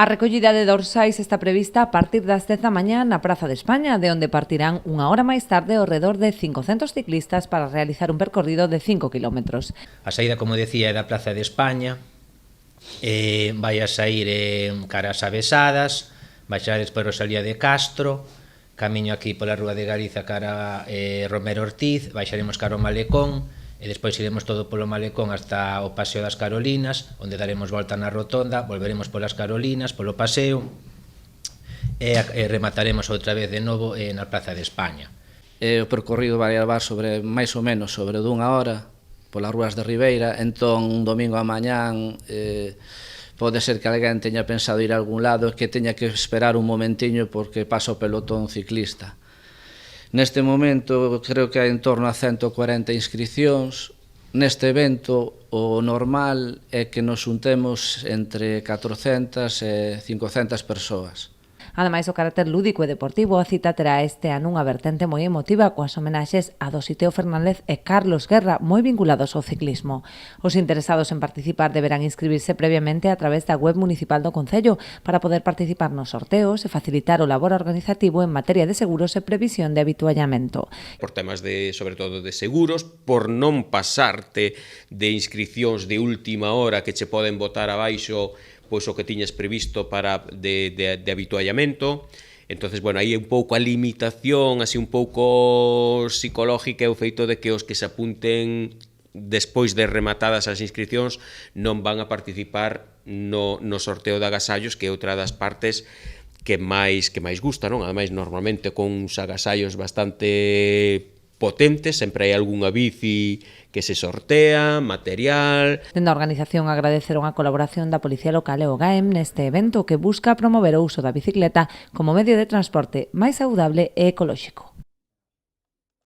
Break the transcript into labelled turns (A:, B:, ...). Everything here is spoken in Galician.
A: A recollida de dorsais está prevista a partir das 10 da mañá na Praza de España, de onde partirán unha hora máis tarde ao redor de 500 ciclistas para realizar un percorrido de 5 kilómetros.
B: A saída, como decía, é da Praza de España, vai a sair cara ás Avesadas, baixar despois Rosalía de Castro, camiño aquí pola Rúa de Galiza cara Romero Ortiz, baixaremos cara ao Malecón, e despois iremos todo polo Malecón hasta o Paseo das Carolinas, onde daremos volta na rotonda, volveremos polas Carolinas, polo paseo, e remataremos outra vez de novo na Praza de España.
C: O percorrido vai levar sobre máis ou menos sobre dunha hora polas rúas de Ribeira, entón un domingo a mañán pode ser que alguén teña pensado ir a algún lado e que teña que esperar un momentiño porque pasa o pelotón ciclista. Neste momento creo que hai en torno a 140 inscricións. Neste evento o normal é que nos juntemos entre 400 e 500 persoas.
A: Ademais, o carácter lúdico e deportivo, a cita terá este ano unha vertente moi emotiva coas homenaxes a Dositeo Fernández e Carlos Guerra, moi vinculados ao ciclismo. Os interesados en participar deberán inscribirse previamente a través da web municipal do Concello para poder participar nos sorteos e facilitar o labor organizativo en materia de seguros e previsión de habituallamento.
D: Por temas sobre todo de seguros, por non pasarte de inscricións de última hora que che poden botar abaixo pois o que tiñes previsto para de habituallamento. Entonces, bueno, aí é un pouco a limitación, así un pouco psicológica, é o feito de que os que se apunten despois de rematadas as inscricións non van a participar no sorteo de agasallos, que é outra das partes que máis gusta, non? Ademais, normalmente con uns agasallos bastante potentes, sempre hai algunha bici que se sortea, material.
A: Dende a organización agradeceron a colaboración da Policía Local e o GAEM neste evento que busca promover o uso da bicicleta como medio de transporte máis saudable e ecolóxico.